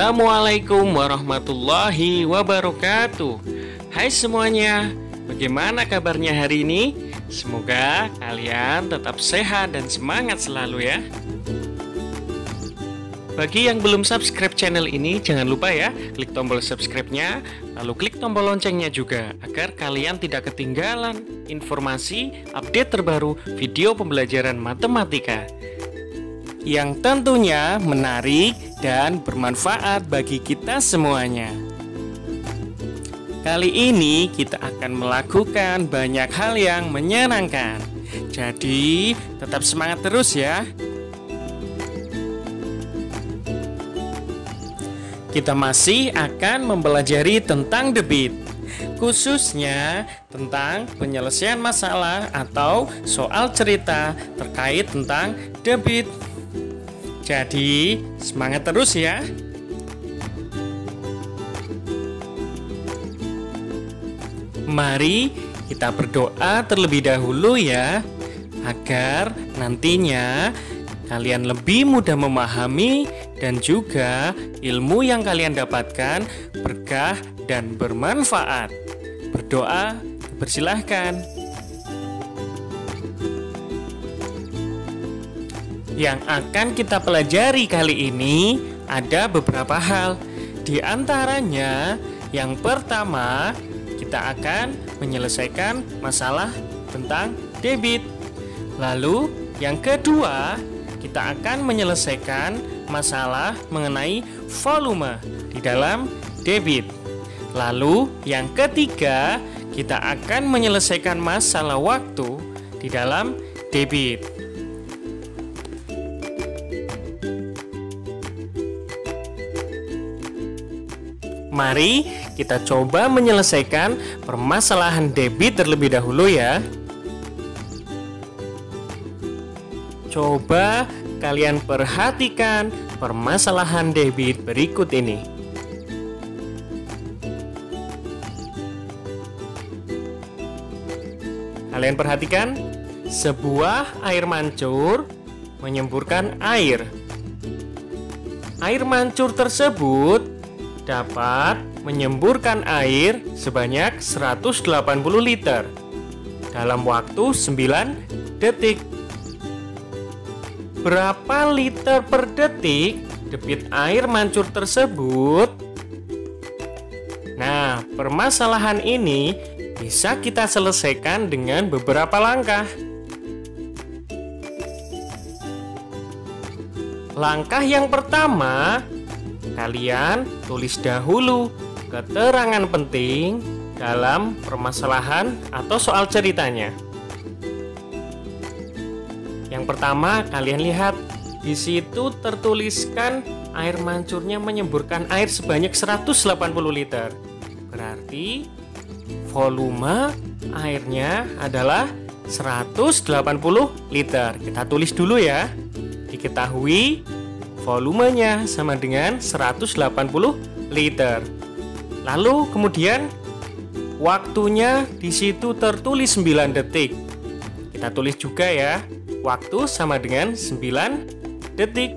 Assalamualaikum warahmatullahi wabarakatuh. Hai semuanya, bagaimana kabarnya hari ini? Semoga kalian tetap sehat dan semangat selalu ya. Bagi yang belum subscribe channel ini, jangan lupa ya, klik tombol subscribe-nya, lalu klik tombol loncengnya juga, agar kalian tidak ketinggalan informasi update terbaru video pembelajaran matematika yang tentunya menarik dan bermanfaat bagi kita semuanya. Kali ini kita akan melakukan banyak hal yang menyenangkan. Jadi, tetap semangat terus ya. Kita masih akan mempelajari tentang debit, khususnya tentang penyelesaian masalah atau soal cerita terkait tentang debit. Jadi, semangat terus ya. Mari kita berdoa terlebih dahulu ya, agar nantinya kalian lebih mudah memahami dan juga ilmu yang kalian dapatkan berkah dan bermanfaat. Berdoa, persilahkan. Yang akan kita pelajari kali ini ada beberapa hal. Di antaranya, yang pertama, kita akan menyelesaikan masalah tentang debit. Lalu, yang kedua, kita akan menyelesaikan masalah mengenai volume di dalam debit. Lalu, yang ketiga, kita akan menyelesaikan masalah waktu di dalam debit. Mari kita coba menyelesaikan permasalahan debit terlebih dahulu ya. Coba kalian perhatikan permasalahan debit berikut ini. Kalian perhatikan, sebuah air mancur menyemburkan air. Air mancur tersebut dapat menyemburkan air sebanyak 180 liter dalam waktu 9 detik. Berapa liter per detik debit air mancur tersebut? Nah, permasalahan ini bisa kita selesaikan dengan beberapa langkah. Langkah yang pertama, kalian tulis dahulu keterangan penting dalam permasalahan atau soal ceritanya. Yang pertama, kalian lihat di situ tertuliskan air mancurnya menyemburkan air sebanyak 180 liter. Berarti volume airnya adalah 180 liter. Kita tulis dulu ya. Diketahui volumenya sama dengan 180 liter. Lalu kemudian waktunya di situ tertulis 9 detik. Kita tulis juga ya, waktu sama dengan 9 detik.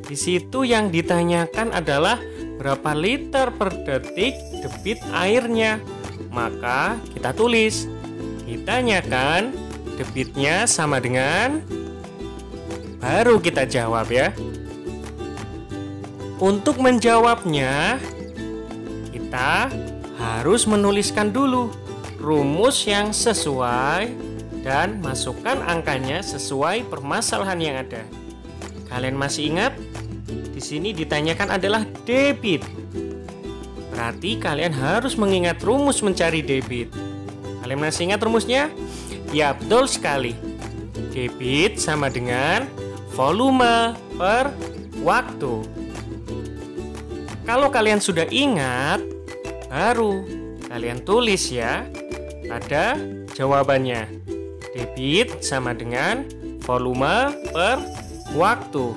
Di situ yang ditanyakan adalah berapa liter per detik debit airnya. Maka kita tulis, ditanyakan debitnya sama dengan, baru kita jawab ya. Untuk menjawabnya, kita harus menuliskan dulu rumus yang sesuai dan masukkan angkanya sesuai permasalahan yang ada. Kalian masih ingat? Di sini ditanyakan adalah debit. Berarti kalian harus mengingat rumus mencari debit. Kalian masih ingat rumusnya? Ya, betul sekali. Debit sama dengan volume per waktu. Kalau kalian sudah ingat, baru kalian tulis ya pada jawabannya. Debit sama dengan volume per waktu.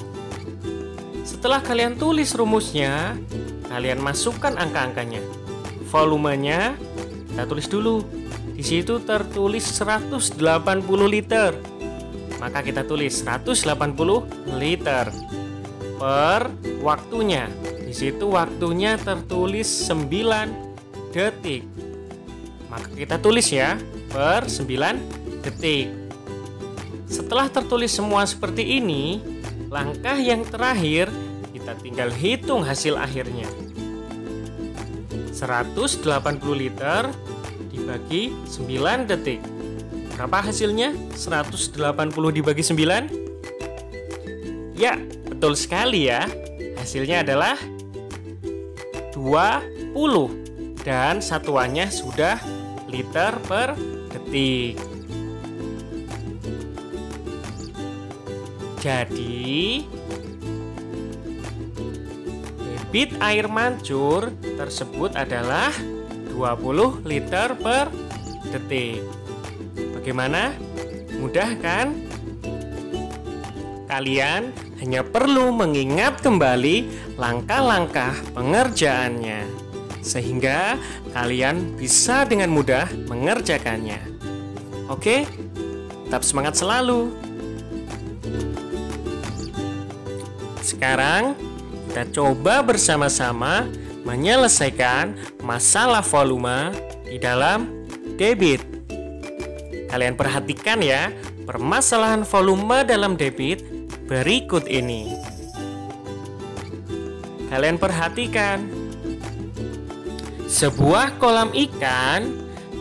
Setelah kalian tulis rumusnya, kalian masukkan angka-angkanya. Volumenya kita tulis dulu. Di situ tertulis 180 liter. Maka kita tulis 180 liter. per waktunya. Di situ waktunya tertulis 9 detik. Maka kita tulis ya, per 9 detik. Setelah tertulis semua seperti ini, langkah yang terakhir kita tinggal hitung hasil akhirnya. 180 liter dibagi 9 detik. Berapa hasilnya? 180 dibagi 9? Ya, betul sekali ya. Hasilnya adalah 20 dan satuannya sudah liter per detik. Jadi, debit air mancur tersebut adalah 20 liter per detik. Bagaimana? Mudah kan? Kalian hanya perlu mengingat kembali langkah-langkah pengerjaannya, sehingga kalian bisa dengan mudah mengerjakannya. Oke? Tetap semangat selalu. Sekarang kita coba bersama-sama menyelesaikan masalah volume di dalam debit. Kalian perhatikan ya, permasalahan volume dalam debit berikut ini. Kalian perhatikan, sebuah kolam ikan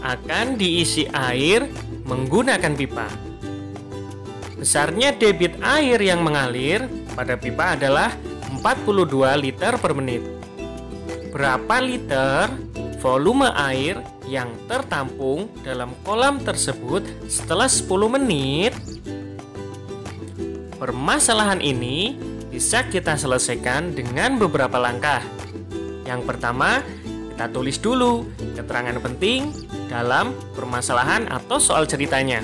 akan diisi air menggunakan pipa. Besarnya debit air yang mengalir pada pipa adalah 42 liter per menit. Berapa liter volume air yang tertampung dalam kolam tersebut setelah 10 menit? Permasalahan ini bisa kita selesaikan dengan beberapa langkah. Yang pertama, kita tulis dulu keterangan penting dalam permasalahan atau soal ceritanya.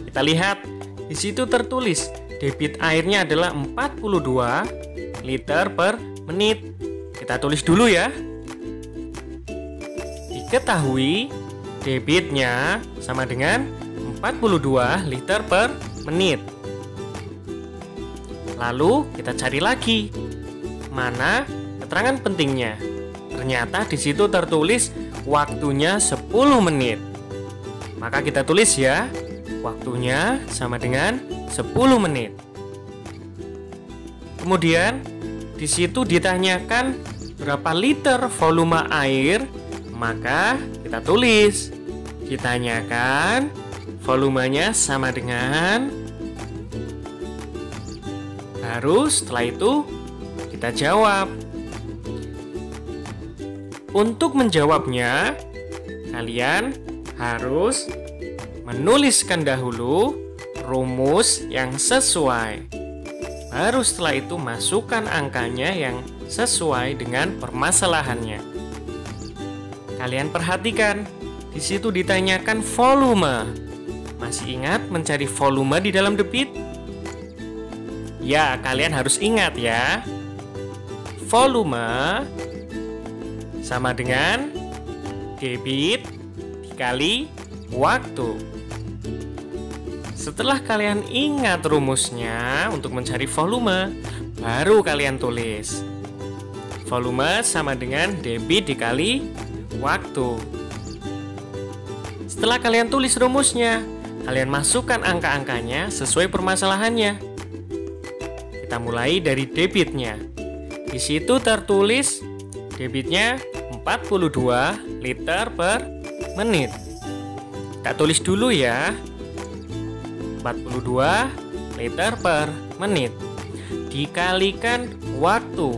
Kita lihat, di situ tertulis debit airnya adalah 42 liter per menit. Kita tulis dulu ya. Diketahui debitnya sama dengan 42 liter per menit. Lalu kita cari lagi mana keterangan pentingnya. Ternyata di situ tertulis waktunya 10 menit. Maka kita tulis ya, waktunya sama dengan 10 menit. Kemudian di situ ditanyakan berapa liter volume air, maka kita tulis. Ditanyakan volumenya sama dengan, baru setelah itu kita jawab. Untuk menjawabnya, kalian harus menuliskan dahulu rumus yang sesuai. Baru setelah itu masukkan angkanya yang sesuai dengan permasalahannya. Kalian perhatikan, di situ ditanyakan volume. Masih ingat mencari volume di dalam debit? Ya, kalian harus ingat ya. Volume sama dengan debit dikali waktu. Setelah kalian ingat rumusnya untuk mencari volume, baru kalian tulis. Volume sama dengan debit dikali waktu. Setelah kalian tulis rumusnya, kalian masukkan angka-angkanya sesuai permasalahannya. Kita mulai dari debitnya. Di situ tertulis debitnya 42 liter per menit. Kita tulis dulu ya. 42 liter per menit dikalikan waktu.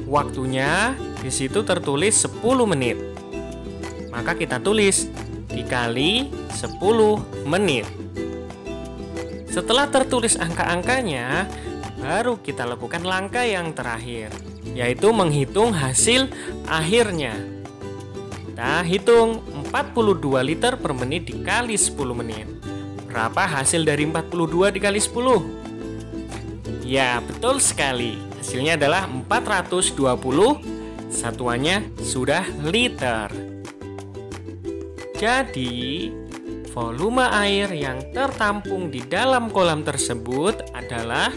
Waktunya di situ tertulis 10 menit. Maka kita tulis dikali 10 menit. Setelah tertulis angka-angkanya, baru kita lakukan langkah yang terakhir, yaitu menghitung hasil akhirnya. Kita hitung 42 liter per menit dikali 10 menit. Berapa hasil dari 42 dikali 10? Ya, betul sekali. Hasilnya adalah 420. Satuannya sudah liter. Jadi, volume air yang tertampung di dalam kolam tersebut adalah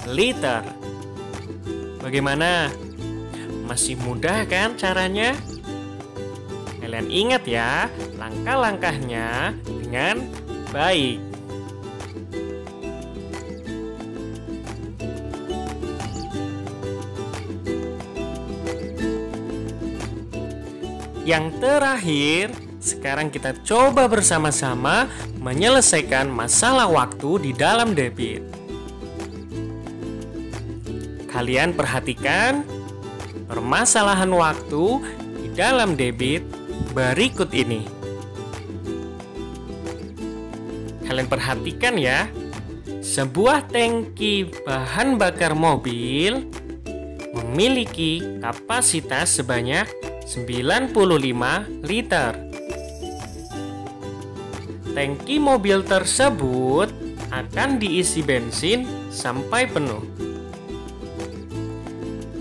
liter. Bagaimana? Masih mudah kan caranya? Kalian ingat ya langkah-langkahnya dengan baik. Yang terakhir, sekarang kita coba bersama-sama menyelesaikan masalah waktu di dalam debit. Kalian perhatikan permasalahan waktu di dalam debit berikut ini. Kalian perhatikan ya, sebuah tangki bahan bakar mobil memiliki kapasitas sebanyak 95 liter. Tangki mobil tersebut akan diisi bensin sampai penuh.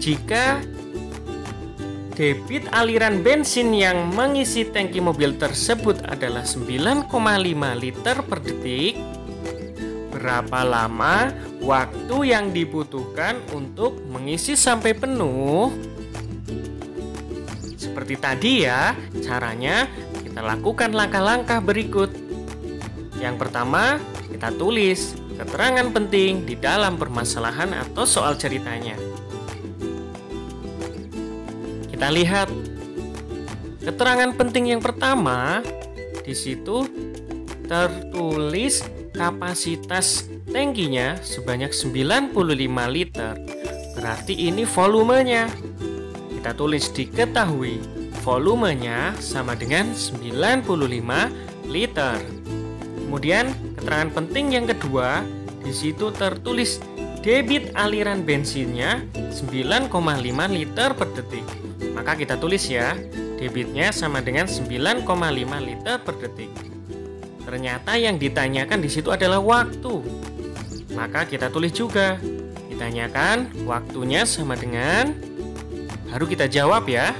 Jika debit aliran bensin yang mengisi tangki mobil tersebut adalah 9,5 liter per detik, berapa lama waktu yang dibutuhkan untuk mengisi sampai penuh? Seperti tadi ya, caranya kita lakukan langkah-langkah berikut. Yang pertama, kita tulis keterangan penting di dalam permasalahan atau soal ceritanya. Kita lihat keterangan penting yang pertama, di situ tertulis kapasitas tangkinya sebanyak 95 liter. Berarti ini volumenya. Kita tulis diketahui volumenya sama dengan 95 liter. Kemudian keterangan penting yang kedua, di situ tertulis debit aliran bensinnya 9,5 liter per detik. Maka kita tulis ya, debitnya sama dengan 9,5 liter per detik. Ternyata yang ditanyakan di situ adalah waktu. Maka kita tulis juga, ditanyakan waktunya sama dengan, baru kita jawab ya.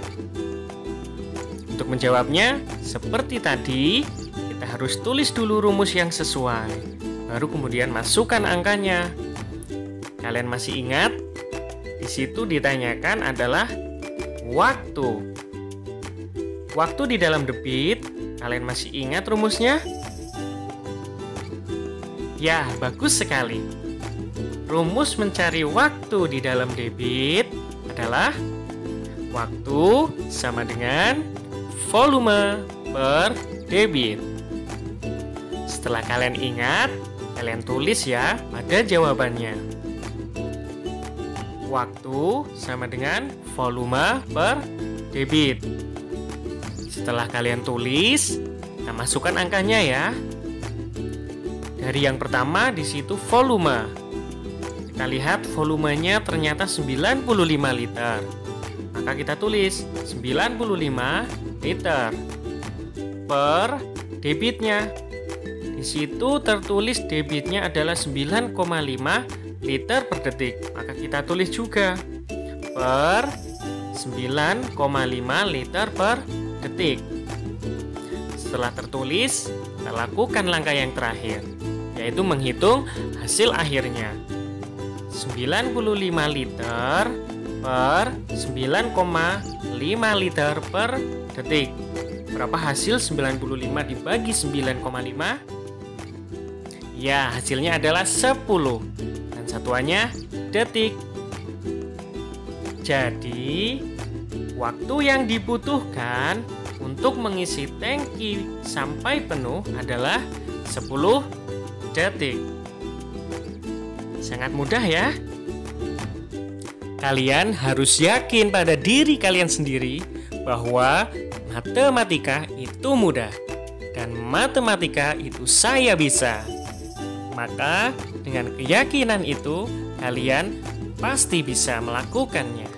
Untuk menjawabnya, seperti tadi, kita harus tulis dulu rumus yang sesuai. Baru kemudian masukkan angkanya. Kalian masih ingat? Di situ ditanyakan adalah waktu. Waktu di dalam debit, kalian masih ingat rumusnya? Ya, bagus sekali. Rumus mencari waktu di dalam debit adalah waktu sama dengan volume per debit. Setelah kalian ingat, kalian tulis ya pada jawabannya. Waktu sama dengan volume per debit. Setelah kalian tulis, kita masukkan angkanya ya. Dari yang pertama di situ volume. Kita lihat volumenya ternyata 95 liter. Maka kita tulis 95 liter per debitnya. Di situ tertulis debitnya adalah 9,5 liter per detik. Maka kita tulis juga per 9,5 liter per detik. Setelah tertulis, kita lakukan langkah yang terakhir, yaitu menghitung hasil akhirnya. 95 liter per 9,5 liter per detik. Berapa hasil 95 dibagi 9,5? Ya, hasilnya adalah 10. Dan satuannya detik. Jadi, waktu yang dibutuhkan untuk mengisi tangki sampai penuh adalah 10 detik. Sangat mudah ya. Kalian harus yakin pada diri kalian sendiri bahwa matematika itu mudah dan matematika itu saya bisa. Maka dengan keyakinan itu kalian pasti bisa melakukannya.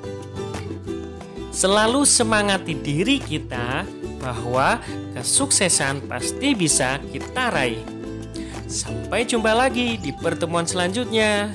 Selalu semangati diri kita bahwa kesuksesan pasti bisa kita raih. Sampai jumpa lagi di pertemuan selanjutnya.